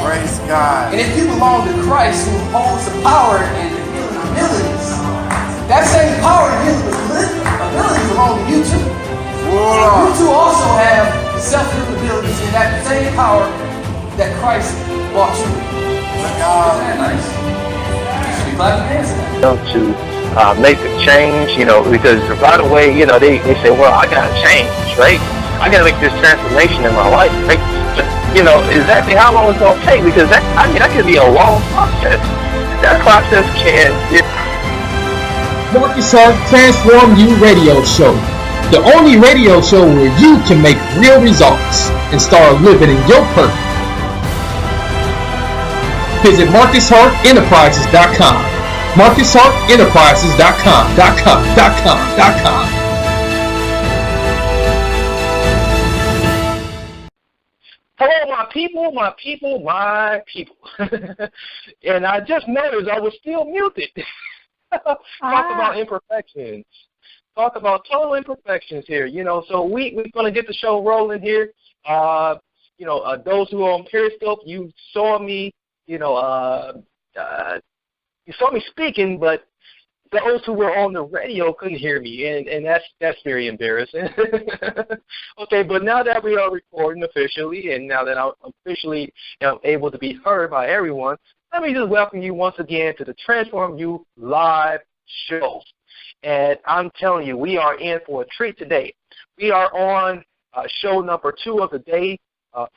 Praise God. And if you belong to Christ, who holds the power and the healing abilities, that same power and healing abilities belong to you too. Whoa. You too also have self-healing abilities and that same power that Christ brought you with. Isn't that nice? You should be clapping hands at that. To make a change, because right away, they say, well, I got to change, right? I got to make this transformation in my life, right? But, exactly how long it's going to take, because that could be a long process. That process can... Marcus Hart Transform You Radio Show. The only radio show where you can make real results and start living in your purpose. Visit MarcusHartEnterprises.com. MarcusHartEnterprises.com. Hello, my people. And I just noticed I was still muted. Talk about imperfections. Talk about total imperfections here. So we're going to get the show rolling here. Those who are on Periscope, you saw me, you saw me speaking, but those who were on the radio couldn't hear me, and that's very embarrassing. Okay, but now that we are recording officially, and now that I'm officially able to be heard by everyone, let me just welcome you once again to the Transform You live show. And I'm telling you, we are in for a treat today. We are on show number 2 of the day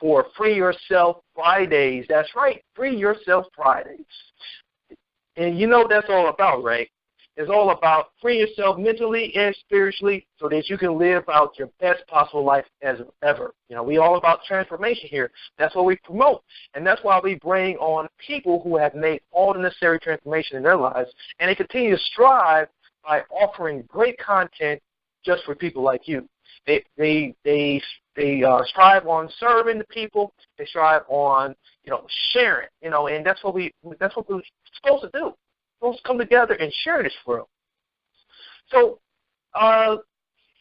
for Free Yourself Fridays. That's right, Free Yourself Fridays. And that's all about, right? It's all about freeing yourself mentally and spiritually so that you can live out your best possible life as ever. We all about transformation here. That's what we promote. And that's why we bring on people who have made all the necessary transformation in their lives, and they continue to strive by offering great content just for people like you. They strive on serving the people. They strive on sharing. And that's what we're supposed to do. We're supposed to come together and share this world. So, as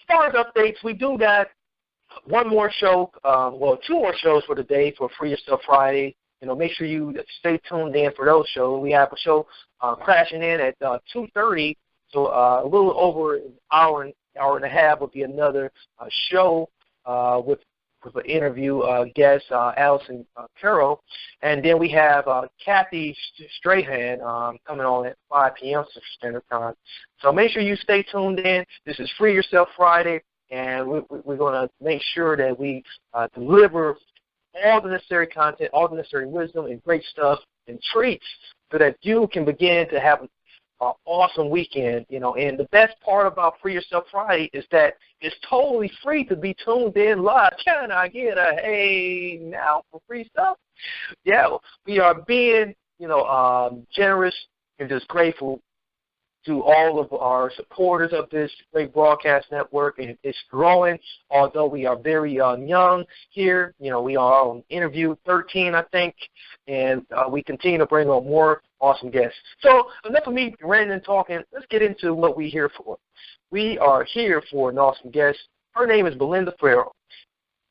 far as updates, we do got one more show. 2 more shows for the day for Free Yourself Friday. Make sure you stay tuned in for those shows. We have a show crashing in at 2:30. So a little over an hour and a half will be another show with an interview guest, Allison Carroll. And then we have Kathy Strahan coming on at 5 p.m. Central Standard Time. So make sure you stay tuned in. This is Free Yourself Friday, and we're going to make sure that we deliver all the necessary content, all the necessary wisdom and great stuff and treats so that you can begin to have an awesome weekend, and the best part about Free Yourself Friday is that it's totally free to be tuned in live. Can I get a hey now for free stuff? Yeah, we are being, generous and just grateful to all of our supporters of this great broadcast network, and it's growing, although we are very young here. We are on interview 13, I think, and we continue to bring on more awesome guests. So enough of me ranting and talking. Let's get into what we're here for. We are here for an awesome guest. Her name is Belinda Farrell.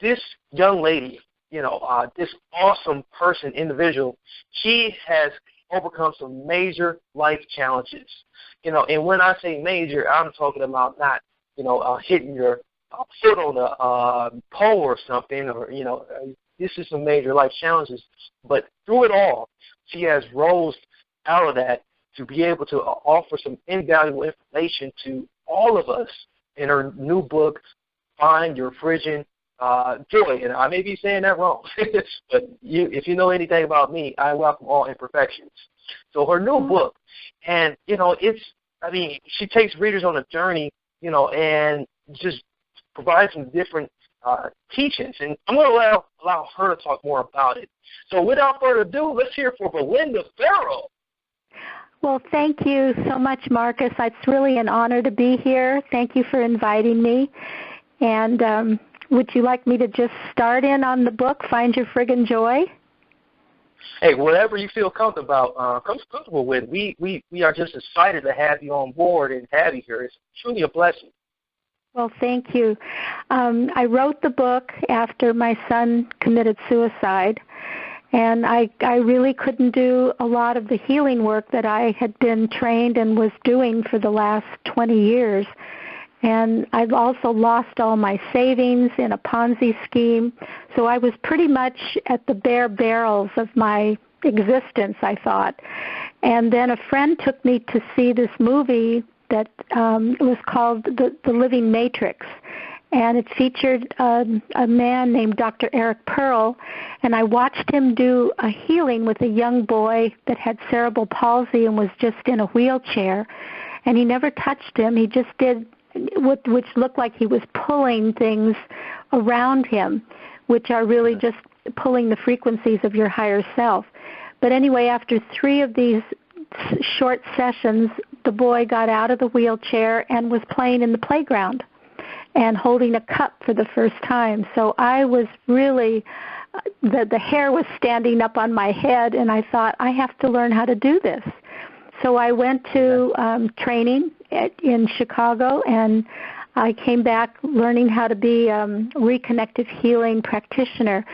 This young lady, this awesome individual, she has overcome some major life challenges. And when I say major, I'm talking about not, hitting your foot on a pole or something, or, this is some major life challenges. But through it all, she has rose out of that to be able to offer some invaluable information to all of us in her new book, Find Your Frisian Joy. And I may be saying that wrong, but if you know anything about me, I welcome all imperfections. So her new book, and, she takes readers on a journey, and just provides some different teachings. And I'm going to allow her to talk more about it. So without further ado, let's hear from Belinda Farrell. Well, thank you so much, Marcus. It's really an honor to be here. Thank you for inviting me. And would you like me to just start in on the book, Find Your Friggin' Joy? Hey, whatever you feel comfortable with. We are just excited to have you on board and have you here. It's truly a blessing. Well, thank you. I wrote the book after my son committed suicide, And I really couldn't do a lot of the healing work that I had been trained and was doing for the last 20 years. And I've also lost all my savings in a Ponzi scheme. So I was pretty much at the bare barrels of my existence, I thought. And then a friend took me to see this movie that was called The Living Matrix. And it featured a man named Dr. Eric Pearl, and I watched him do a healing with a young boy that had cerebral palsy and was just in a wheelchair. And he never touched him. He just did which looked like he was pulling things around him, which are really just pulling the frequencies of your higher self. But anyway, after 3 of these short sessions, the boy got out of the wheelchair and was playing in the playground and holding a cup for the first time. So I was really, the hair was standing up on my head, and I thought, I have to learn how to do this. So I went to training in Chicago, and I came back learning how to be a reconnective healing practitioner.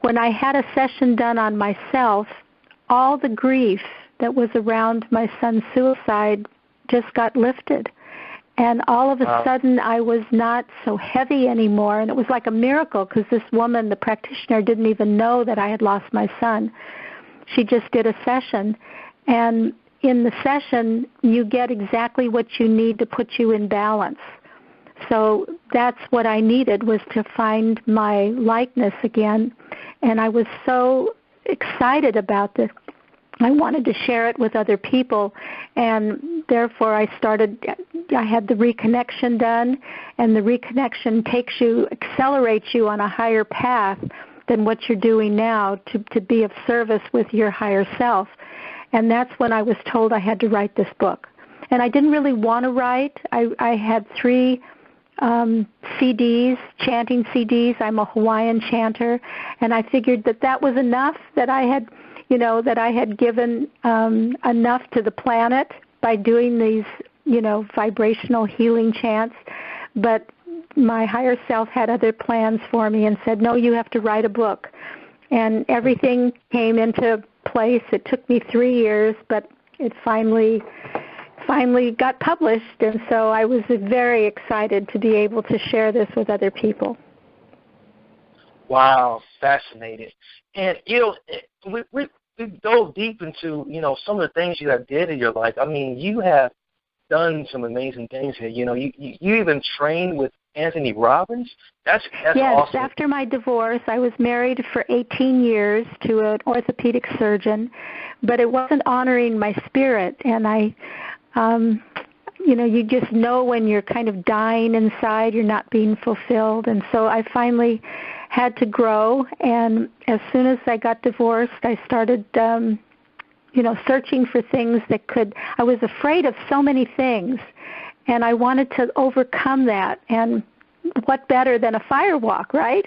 When I had a session done on myself, all the grief that was around my son's suicide just got lifted. And all of a sudden, I was not so heavy anymore. And it was like a miracle because this woman, the practitioner, didn't even know that I had lost my son. She just did a session. And in the session, you get exactly what you need to put you in balance. So that's what I needed, was to find my likeness again. And I was so excited about this. I wanted to share it with other people, and therefore I had the reconnection done, and the reconnection accelerates you on a higher path than what you're doing now to be of service with your higher self. And that's when I was told I had to write this book. And I didn't really want to write. I had 3 CDs, chanting CDs. I'm a Hawaiian chanter, and I figured that was enough, that I had given enough to the planet by doing these, vibrational healing chants. But my higher self had other plans for me and said, no, you have to write a book. And everything came into place. It took me 3 years, but it finally got published. And so I was very excited to be able to share this with other people. Wow, fascinating. And, we dove deep into, some of the things you have did in your life. I mean, you have done some amazing things here. You even trained with Anthony Robbins. That's yes, awesome. After my divorce, I was married for 18 years to an orthopedic surgeon, but it wasn't honoring my spirit. And you just know when you're kind of dying inside, you're not being fulfilled. And so I finally had to grow, and as soon as I got divorced, I started, searching for things I was afraid of so many things, and I wanted to overcome that. And what better than a fire walk, right?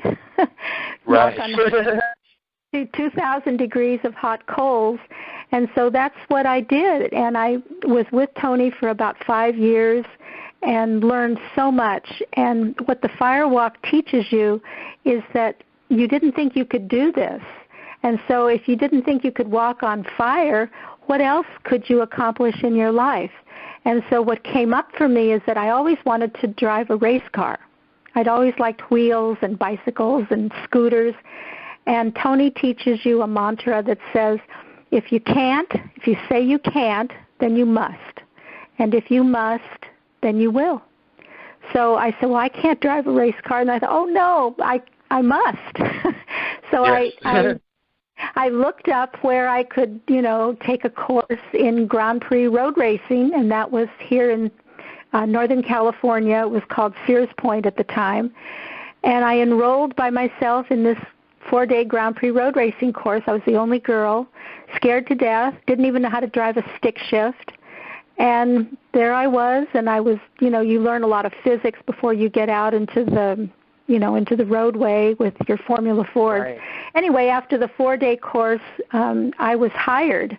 Right. Walk on 2,000 degrees of hot coals. And so that's what I did. And I was with Tony for about 5 years and learned so much. And what the fire walk teaches you is that you didn't think you could do this. And so if you didn't think you could walk on fire, what else could you accomplish in your life? And so what came up for me is that I always wanted to drive a race car. I'd always liked wheels and bicycles and scooters. And Tony teaches you a mantra that says, if you say you can't, then you must. And if you must, then you will. So I said, well, I can't drive a race car. And I thought, oh, no, I must. So yes. I looked up where I could, take a course in Grand Prix road racing, and that was here in Northern California. It was called Sears Point at the time. And I enrolled by myself in this 4-day Grand Prix road racing course. I was the only girl, scared to death, didn't even know how to drive a stick shift. And there I was, and I was, you learn a lot of physics before you get out into the, into the roadway with your Formula Ford. Right. Anyway, after the 4-day course, I was hired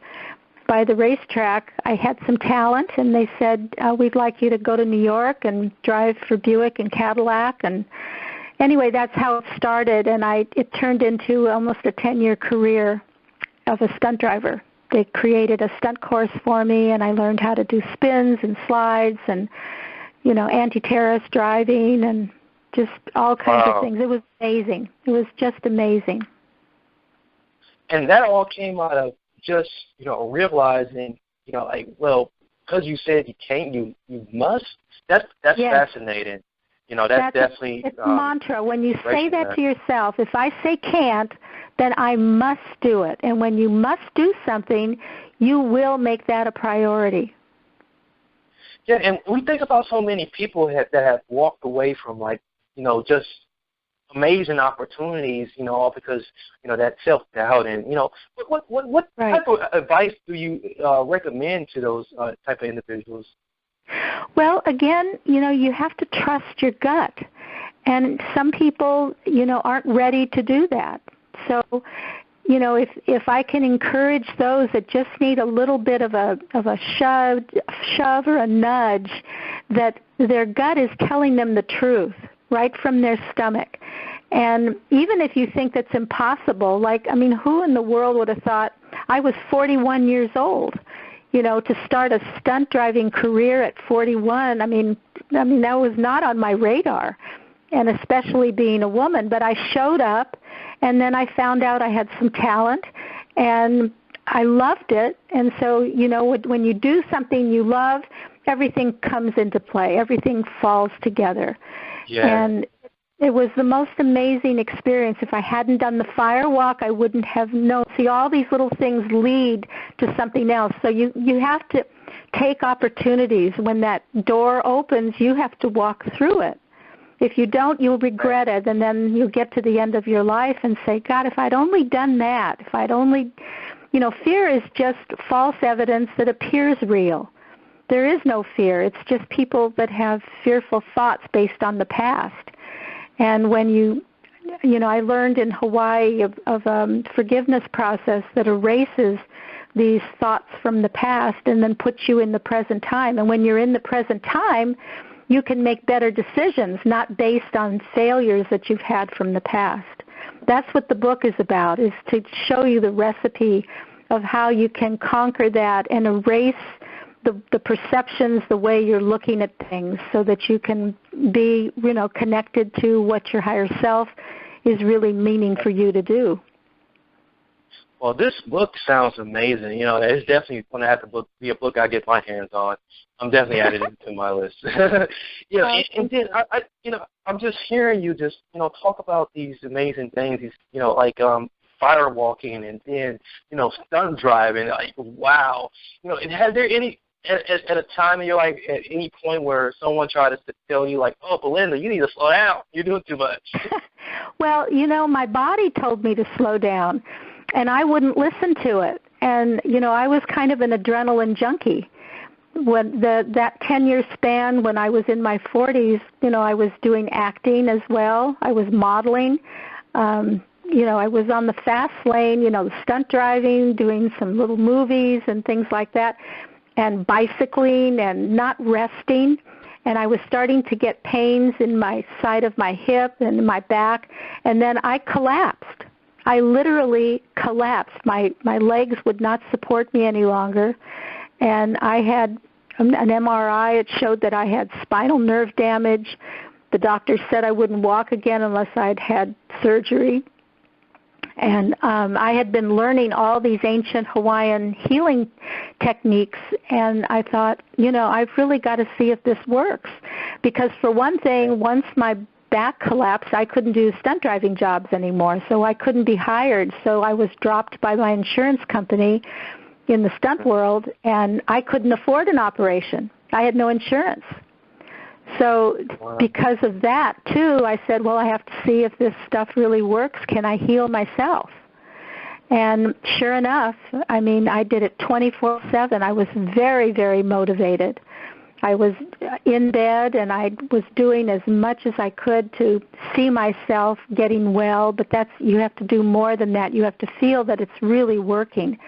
by the racetrack. I had some talent, and they said, we'd like you to go to New York and drive for Buick and Cadillac. And anyway, that's how it started, and it turned into almost a 10-year career of a stunt driver. They created a stunt course for me, and I learned how to do spins and slides and, anti-terrorist driving and just all kinds of things. It was amazing. It was just amazing. And that all came out of just, realizing, because you said you can't, you must. That's fascinating. That's definitely it's a mantra. When you say that to yourself, if I say can't, then I must do it. And when you must do something, you will make that a priority. Yeah, and we think about so many people that have walked away from, just amazing opportunities, all because, that self-doubt. And, what type of advice do you recommend to those type of individuals? Well, again, you have to trust your gut. And some people, aren't ready to do that. So, if I can encourage those that just need a little bit of a shove or a nudge, that their gut is telling them the truth right from their stomach. And even if you think that's impossible, who in the world would have thought I was 41 years old? To start a stunt driving career at 41, I mean that was not on my radar, and especially being a woman. But I showed up, and then I found out I had some talent, and I loved it. And so, when you do something you love, everything comes into play. Everything falls together. Yeah. And it was the most amazing experience. If I hadn't done the firewalk, I wouldn't have known. See, all these little things lead to something else. So you have to take opportunities. When that door opens, you have to walk through it. If you don't, you'll regret it, and then you'll get to the end of your life and say, God, if I'd only done that, if I'd only, fear is just false evidence that appears real. There is no fear. It's just people that have fearful thoughts based on the past. And when I learned in Hawaii of forgiveness process that erases these thoughts from the past and then puts you in the present time. And when you're in the present time, you can make better decisions, not based on failures that you've had from the past. That's what the book is about, is to show you the recipe of how you can conquer that and erase the perceptions, the way you're looking at things, so that you can be, connected to what your higher self is really meaning for you to do. Well, this book sounds amazing. It's definitely going to have to be a book I get my hands on. I'm definitely adding it to my list. And then I'm just hearing you just, talk about these amazing things, firewalking and then, stunt driving. Wow. And has there any, at a time in your life, at any point where someone tried to tell you, oh, Belinda, you need to slow down. You're doing too much. Well, my body told me to slow down, and I wouldn't listen to it. And, I was kind of an adrenaline junkie. When that 10-year span when I was in my 40s, I was doing acting as well. I was modeling. I was on the fast lane, stunt driving, doing some little movies and things like that, and bicycling and not resting. And I was starting to get pains in my side of my hip and in my back, and then I collapsed. I literally collapsed. My legs would not support me any longer, and I had an MRI. It showed that I had spinal nerve damage. The doctor said I wouldn't walk again unless I'd had surgery. And I had been learning all these ancient Hawaiian healing techniques, and I thought, I've really got to see if this works. Because for one thing, once my back collapsed, I couldn't do stunt driving jobs anymore, so I couldn't be hired. So I was dropped by my insurance company in the stunt world, and I couldn't afford an operation. I had no insurance. So because of that, too, I said, well, I have to see if this stuff really works. Can I heal myself? And sure enough, I did it 24/7. I was very, very motivated. I was in bed, and I was doing as much as I could to see myself getting well, but you have to do more than that. You have to feel that it's really working.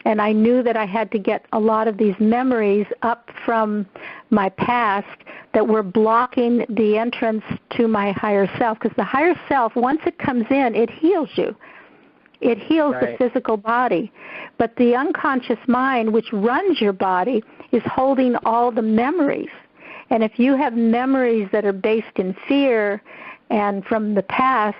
And I knew that I had to get a lot of these memories up from my past that were blocking the entrance to my higher self. Because the higher self, once it comes in, it heals you. It heals the physical body. But the unconscious mind, which runs your body, is holding all the memories. And if you have memories that are based in fear and from the past,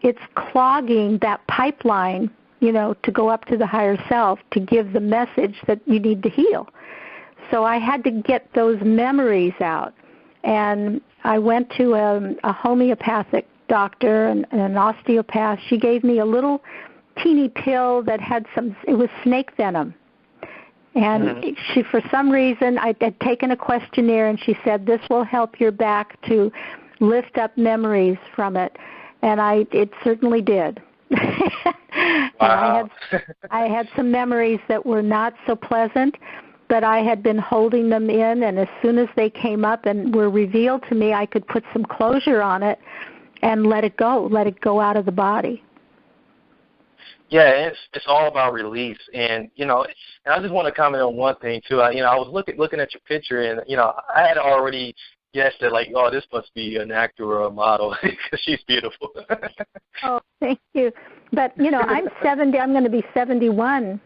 it's clogging that pipeline, to go up to the higher self to give the message that you need to heal. So I had to get those memories out. And I went to a homeopathic doctor and an osteopath. She gave me a little teeny pill that had it was snake venom. And she, for some reason, I had taken a questionnaire, and she said, this will help your back to lift up memories from it. And it certainly did. Wow. I had some memories that were not so pleasant, but I had been holding them in, and as soon as they came up and were revealed to me, I could put some closure on it and let it go out of the body. Yeah, it's all about release, and and I just want to comment on one thing too. I was looking at your picture, and I had already guessed that this must be an actor or a model because she's beautiful. Oh, thank you. But I'm 70. I'm going to be 71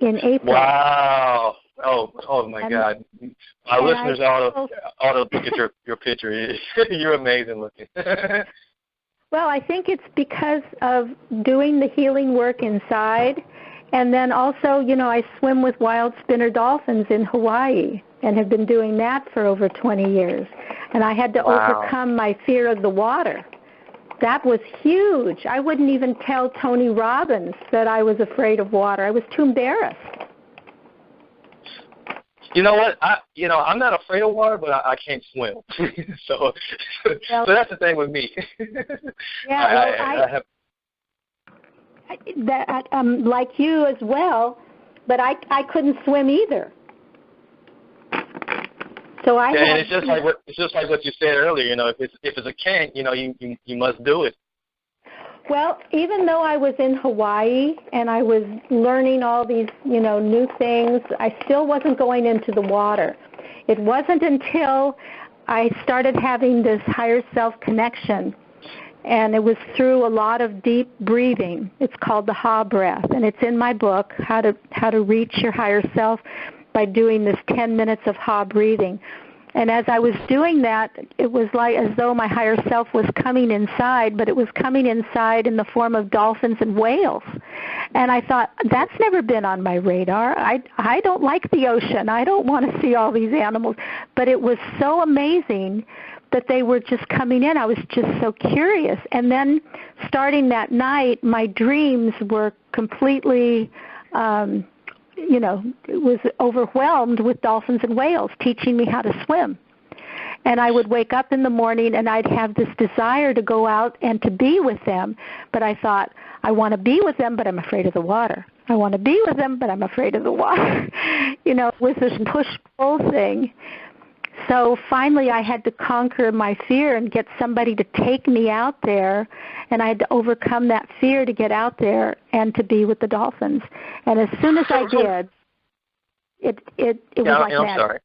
in April. Wow. Oh my God. My listeners ought to look at your picture. You're amazing looking. Well, I think it's because of doing the healing work inside, and then also, I swim with wild spinner dolphins in Hawaii and have been doing that for over 20 years. And I had to overcome my fear of the water. That was huge. I wouldn't even tell Tony Robbins that I was afraid of water. I was too embarrassed. You know what? I'm not afraid of water, but I can't swim. so that's the thing with me. Yeah, I'm like you as well, but I couldn't swim either. So and it's just like what you said earlier. If it's a can't, you must do it. Well, even though I was in Hawaii and I was learning all these, new things, I still wasn't going into the water. It wasn't until I started having this higher self connection, and it was through a lot of deep breathing. It's called the Ha breath, and it's in my book, How to Reach Your Higher Self, by doing this 10 minutes of Ha breathing. And as I was doing that, it was like as though my higher self was coming inside, but it was coming inside in the form of dolphins and whales. And I thought, that's never been on my radar. I don't like the ocean. I don't want to see all these animals. But it was so amazing that they were just coming in. I was just so curious. And then starting that night, my dreams were completely it was overwhelmed with dolphins and whales teaching me how to swim. And I would wake up in the morning and I'd have this desire to go out and to be with them. But I thought, I want to be with them, but I'm afraid of the water. I want to be with them, but I'm afraid of the water. With this push-pull thing. So finally I had to conquer my fear and get somebody to take me out there, and I had to overcome that fear to get out there and to be with the dolphins. And as soon as I did, it was like magic. I'm sorry.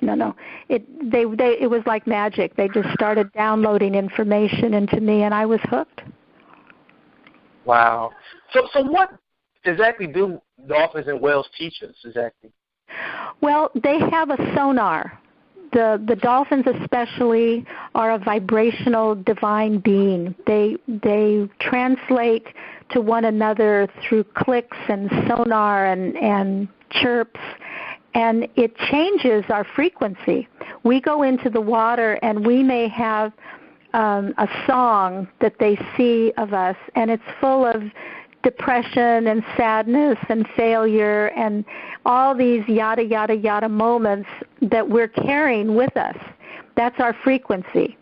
No. It was like magic. They just started downloading information into me, and I was hooked. Wow. So what exactly do dolphins and whales teach us exactly? Well, they have a sonar. The dolphins especially are a vibrational divine being. They translate to one another through clicks and sonar and chirps, and it changes our frequency. We go into the water and we may have a song that they see of us, and it's full of depression and sadness and failure and all these yada, yada, yada moments that we're carrying with us. That's our frequency.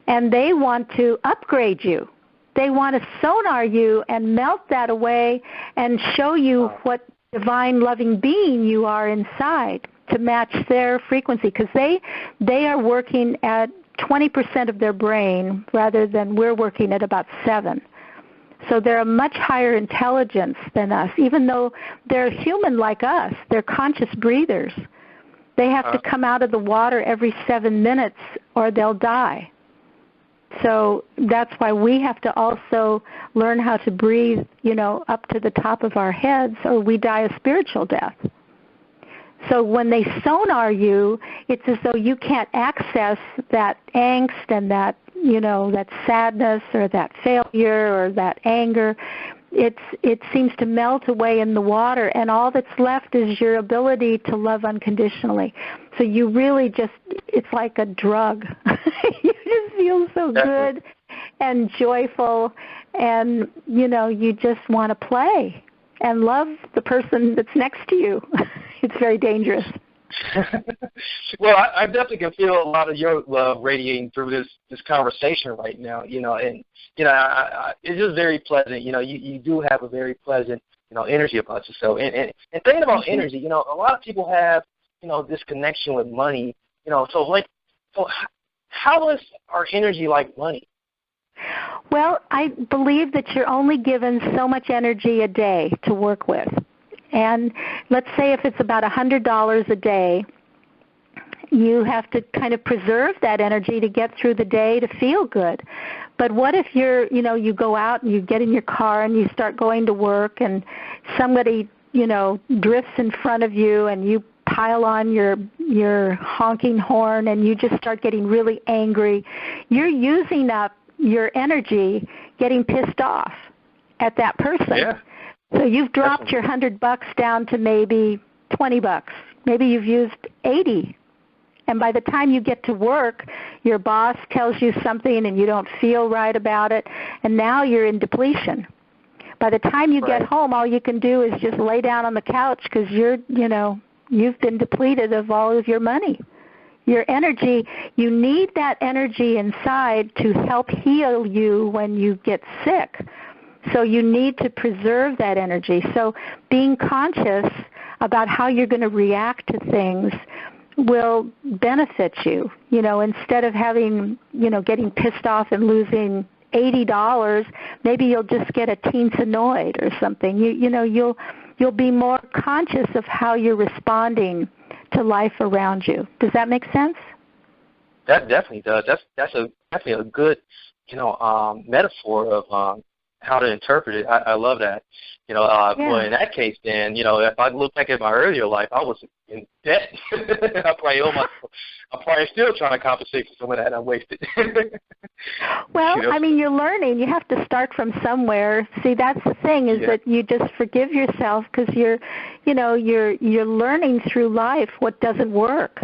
And they want to upgrade you. They want to sonar you and melt that away and show you what divine loving being you are inside to match their frequency, because they are working at 20% of their brain rather than we're working at about 7%. So they're a much higher intelligence than us, even though they're human like us. They're conscious breathers. They have to come out of the water every 7 minutes or they'll die. So that's why we have to also learn how to breathe, up to the top of our heads, or we die a spiritual death. So when they sonar you, it's as though you can't access that angst and that, that sadness or that failure or that anger. It seems to melt away in the water, and all that's left is your ability to love unconditionally. So you really it's like a drug. You just feel so good and joyful, and, you just want to play and love the person that's next to you. It's very dangerous. Well, I definitely can feel a lot of your love radiating through this conversation right now, and, it's just very pleasant. You do have a very pleasant, energy about yourself. And thinking about energy, a lot of people have, this connection with money, so how is our energy like money? Well, I believe that you're only given so much energy a day to work with. And let's say if it's about $100 a day, you have to kind of preserve that energy to get through the day to feel good. But what if you go out and you get in your car and you start going to work and somebody, drifts in front of you and you pile on your honking horn and you just start getting really angry? You're using up your energy getting pissed off at that person. Yeah. So you've dropped your $100 down to maybe $20. Maybe you've used 80. And by the time you get to work, your boss tells you something and you don't feel right about it, and now you're in depletion. By the time you get home, all you can do is just lay down on the couch because you've been depleted of all of your money. Your energy, you need that energy inside to help heal you when you get sick. So you need to preserve that energy. So being conscious about how you're going to react to things will benefit you. Instead of having, getting pissed off and losing $80, maybe you'll just get a teens annoyed or something. You'll be more conscious of how you're responding to life around you. Does that make sense? That definitely does. That's definitely a good, metaphor of how to interpret it. I love that. Well, in that case, then, if I look back at my earlier life, I was in debt. I'm probably still trying to compensate for some of that I wasted. Well, you're learning. You have to start from somewhere. See, that's the thing is that you just forgive yourself because you're learning through life what doesn't work.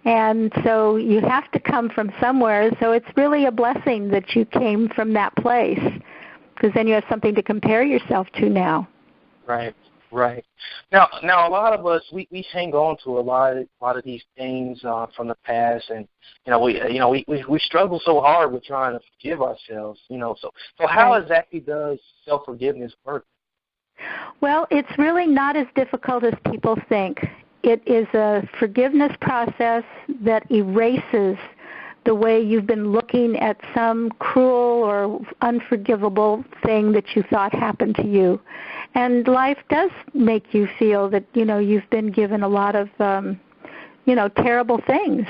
And so you have to come from somewhere. So it's really a blessing that you came from that place, because then you have something to compare yourself to now. Right. Now a lot of us we hang on to a lot of these things from the past, and we struggle so hard with trying to forgive ourselves. So how exactly does self-forgiveness work? Well, it's really not as difficult as people think. It is a forgiveness process that erases the way you've been looking at some cruel or unforgivable thing that you thought happened to you. And life does make you feel that, you've been given a lot of, terrible things.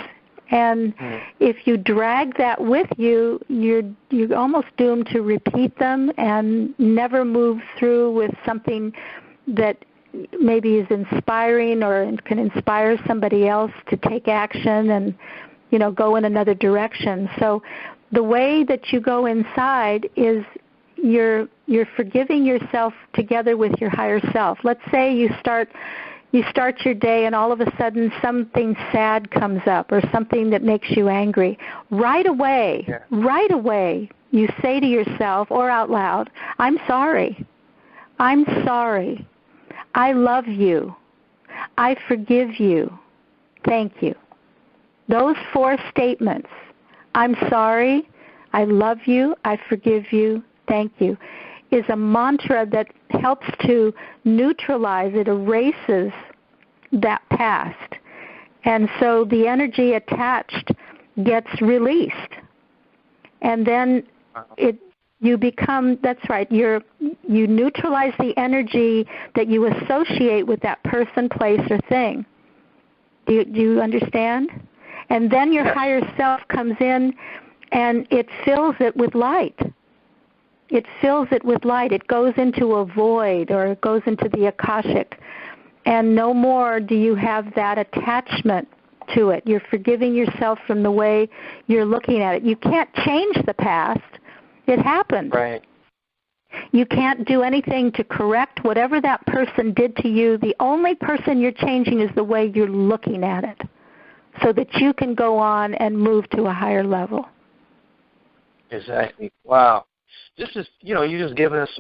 And if you drag that with you, you're almost doomed to repeat them and never move through with something that maybe is inspiring or can inspire somebody else to take action and, go in another direction. So the way that you go inside is you're forgiving yourself together with your higher self. Let's say you start your day and all of a sudden something sad comes up or something that makes you angry. Right away, you say to yourself or out loud, I'm sorry. I'm sorry. I love you. I forgive you. Thank you. Those 4 statements, I'm sorry, I love you, I forgive you, thank you, is a mantra that helps to neutralize, it erases that past. And so the energy attached gets released. And then you become, that's right, you neutralize the energy that you associate with that person, place, or thing. Do you understand? And then your higher self comes in and it fills it with light. It fills it with light. It goes into a void, or it goes into the Akashic, and no more do you have that attachment to it. You're forgiving yourself from the way you're looking at it. You can't change the past. It happened. Right. You can't do anything to correct whatever that person did to you. The only person you're changing is the way you're looking at it, so that you can go on and move to a higher level. Exactly. Wow. This is, you're just giving us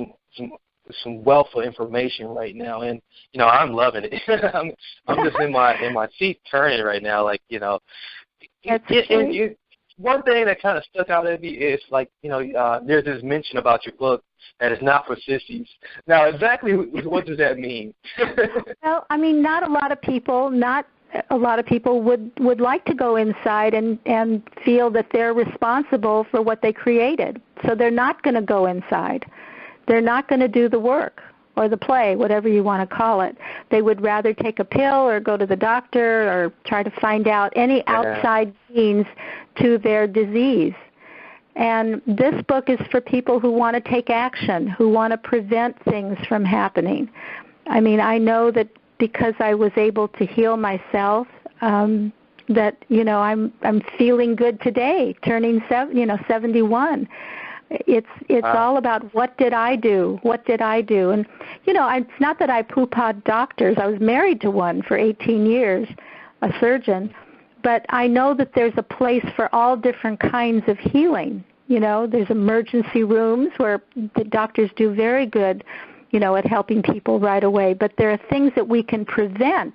some wealth of information right now, and I'm loving it. I'm just in my seat turning right now, like That's okay. One thing that kind of stuck out at me is there's this mention about your book that is not for sissies. Now, exactly what does that mean? Well, I mean, not a lot of people would like to go inside and feel that they're responsible for what they created. So they're not going to go inside. They're not going to do the work or the play, whatever you want to call it. They would rather take a pill or go to the doctor or try to find out any outside means to their disease. And this book is for people who want to take action, who want to prevent things from happening. I mean, I know that because I was able to heal myself, that I'm feeling good today, turning 71. It's all about what did I do? What did I do? And it's not that I poo-pawed doctors. I was married to one for 18 years, a surgeon. But I know that there's a place for all different kinds of healing. There's emergency rooms where the doctors do very good, at helping people right away. But there are things that we can prevent.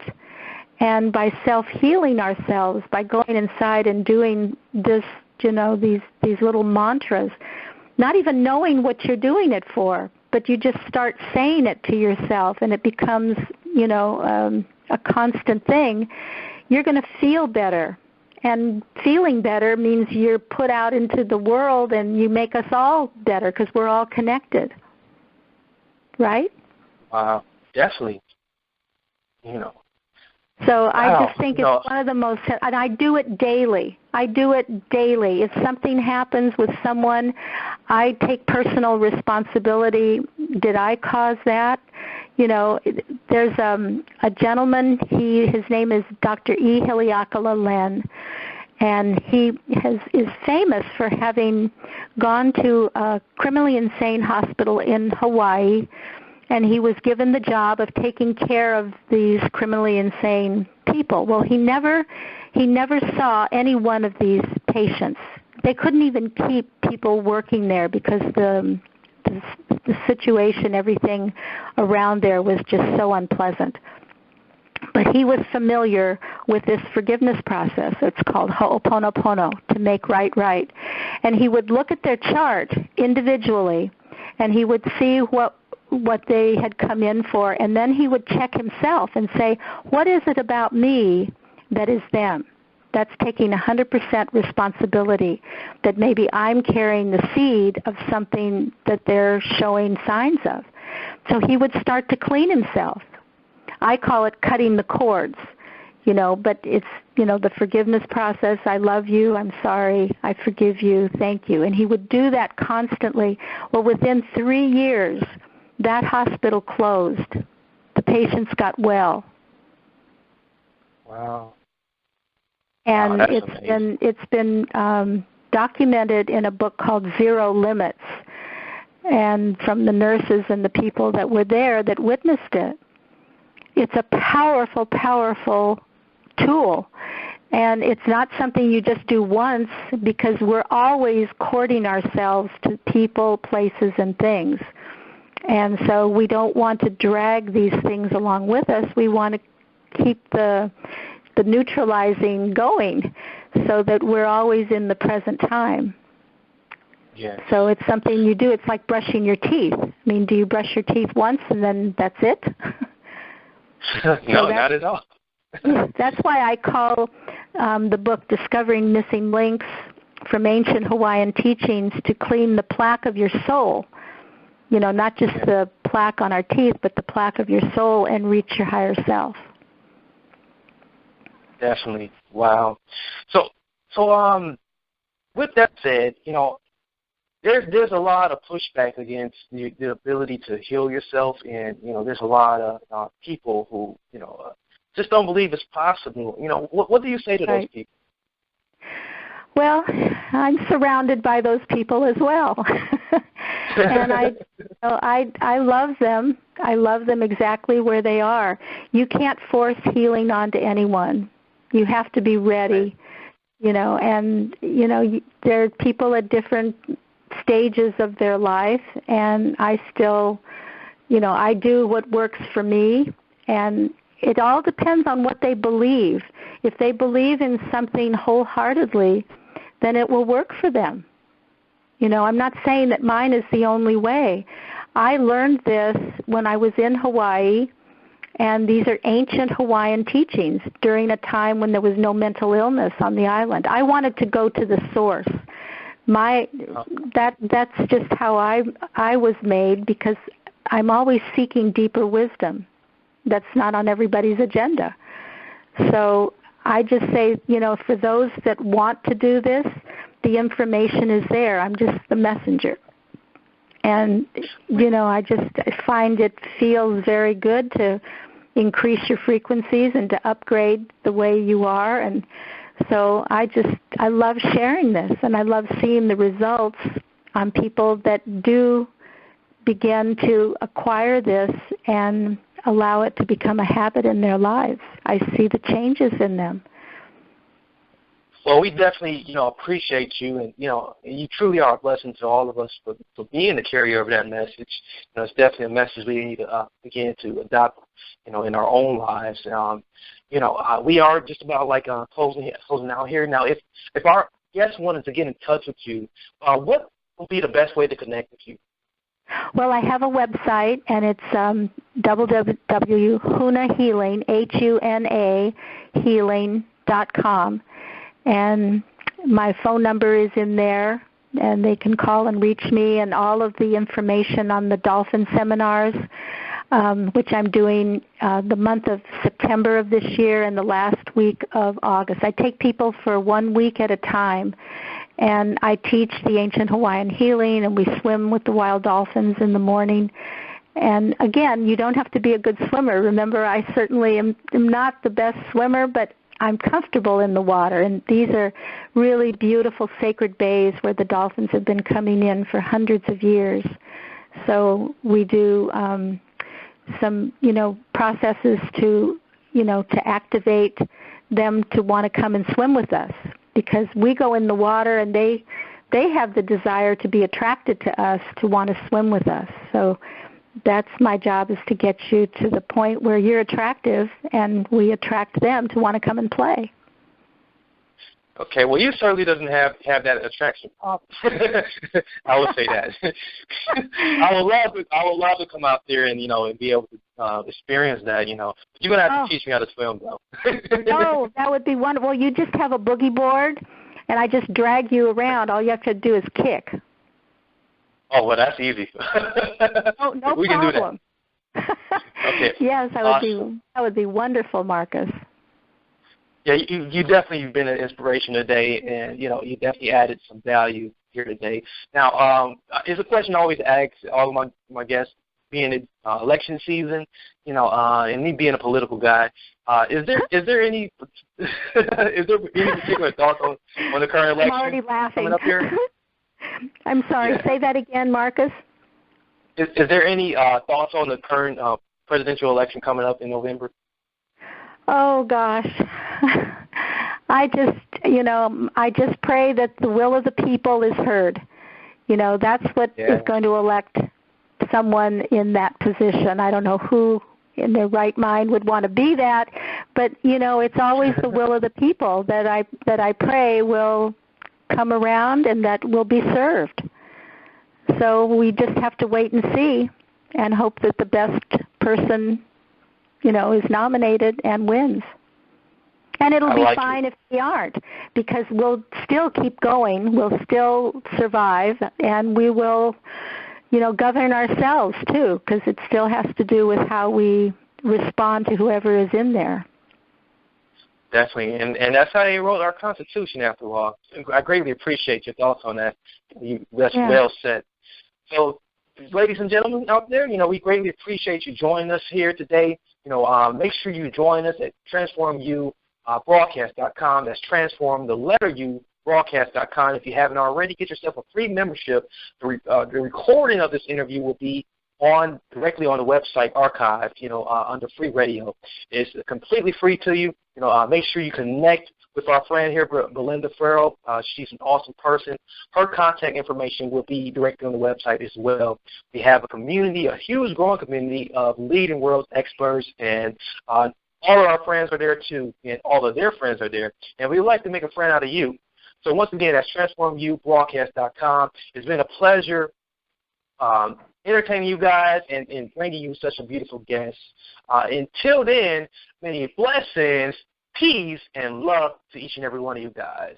And by self-healing ourselves, by going inside and doing this, these little mantras, not even knowing what you're doing it for, but you just start saying it to yourself, and it becomes, a constant thing, you're going to feel better. And feeling better means you're put out into the world, and you make us all better because we're all connected. Right? Definitely. So I just think it's one of the most, and I do it daily. If something happens with someone, I take personal responsibility. Did I cause that? There's a gentleman, his name is Dr. E. Hiliakala Len, and he is famous for having gone to a criminally insane hospital in Hawaii, and he was given the job of taking care of these criminally insane people. Well, he never saw any one of these patients. They couldn't even keep people working there because the situation, everything around there was just so unpleasant. But he was familiar with this forgiveness process. It's called Ho'oponopono, to make right. And he would look at their chart individually, and he would see what they had come in for, and then he would check himself and say, what is it about me that is them? That's taking 100% responsibility, that maybe I'm carrying the seed of something that they're showing signs of. So he would start to clean himself. I call it cutting the cords, but it's, the forgiveness process. I love you. I'm sorry. I forgive you. Thank you. And he would do that constantly. Well, within 3 years, that hospital closed. The patients got well. Wow. And it's been documented in a book called Zero Limits, and from the nurses and the people that were there that witnessed it. It's a powerful, powerful tool. And it's not something you just do once, because we're always courting ourselves to people, places, and things. And so we don't want to drag these things along with us. We want to keep the neutralizing going so that we're always in the present time. Yes. So it's something you do. It's like brushing your teeth. I mean, do you brush your teeth once and then that's it? No, not at all. That's why I call the book Discovering Missing Links from Ancient Hawaiian Teachings to clean the plaque of your soul. Not just the plaque on our teeth, but the plaque of your soul, and reach your higher self. Definitely. Wow. So with that said, there's a lot of pushback against the ability to heal yourself, and there's a lot of people who just don't believe it's possible. What do you say to those people? Well, I'm surrounded by those people as well, and I love them. I love them exactly where they are. You can't force healing onto anyone. You have to be ready, and there are people at different stages of their life, and I still, I do what works for me, and it all depends on what they believe. If they believe in something wholeheartedly, then it will work for them. I'm not saying that mine is the only way. I learned this when I was in Hawaii, and these are ancient Hawaiian teachings during a time when there was no mental illness on the island. I wanted to go to the source. That's just how I was made, because I'm always seeking deeper wisdom. That's not on everybody's agenda. So I just say, for those that want to do this, the information is there. I'm just the messenger. And, I find it feels very good to increase your frequencies and to upgrade the way you are. And so I love sharing this, and I love seeing the results on people that do begin to acquire this and allow it to become a habit in their lives. I see the changes in them. Well, we definitely, appreciate you, and, you truly are a blessing to all of us for being the carrier of that message. It's definitely a message we need to begin to adopt, in our own lives. We are just about closing out here. Now, if our guests wanted to get in touch with you, what would be the best way to connect with you? Well, I have a website, and it's www.hunahealing, Huna healing.com. And my phone number is in there, and they can call and reach me, and all of the information on the dolphin seminars, which I'm doing the month of September of this year and the last week of August. I take people for 1 week at a time, and I teach the ancient Hawaiian healing, and we swim with the wild dolphins in the morning. And again, you don't have to be a good swimmer. Remember, I certainly am not the best swimmer, but I'm comfortable in the water, and these are really beautiful sacred bays where the dolphins have been coming in for hundreds of years. So we do some, processes to activate them to want to come and swim with us, because we go in the water and they have the desire to be attracted to us, to want to swim with us. So that's my job, is to get you to the point where you're attractive and we attract them to want to come and play. Okay, well, you certainly doesn't have that attraction problem. I would say that. I would love to come out there and and be able to experience that. You're gonna have to teach me how to swim, though. Oh, that would be wonderful. You just have a boogie board, and I just drag you around. All you have to do is kick. Oh, well, that's easy. Oh, no we problem. Can do that. Okay. Yes, that would be wonderful, Marcus. Yeah, you definitely have been an inspiration today, and you definitely added some value here today. Now, it's a question I always ask all of my guests, being in election season, and me being a political guy. Is there any particular thoughts on the current election? I'm already laughing. Coming up here? I'm sorry. Yeah. Say that again, Marcus. Is there any thoughts on the current presidential election coming up in November? Oh gosh, I just pray that the will of the people is heard. That's what is going to elect someone in that position. I don't know who in their right mind would want to be that, but it's always the will of the people that I pray will come around and that will be served. So we just have to wait and see and hope that the best person, is nominated and wins. And it'll be fine if we aren't, because we'll still keep going, we'll still survive, and we will, govern ourselves too, because it still has to do with how we respond to whoever is in there. Definitely, and that's how they wrote our Constitution, after all. I greatly appreciate your thoughts on that. That's well said. So, ladies and gentlemen out there, we greatly appreciate you joining us here today. Make sure you join us at transformubroadcast.com. That's transform, the letter U, broadcast.com. If you haven't already, get yourself a free membership. The recording of this interview will be directly on the website archive, under free radio. It's completely free to you. Make sure you connect with our friend here, Belinda Farrell. She's an awesome person. Her contact information will be directly on the website as well. We have a community, a huge growing community of leading world experts, and all of our friends are there too, and all of their friends are there. And we'd like to make a friend out of you. So once again, that's transformubroadcast.com. It's been a pleasure entertaining you guys and bringing you such a beautiful guest. Until then, many blessings, peace, and love to each and every one of you guys.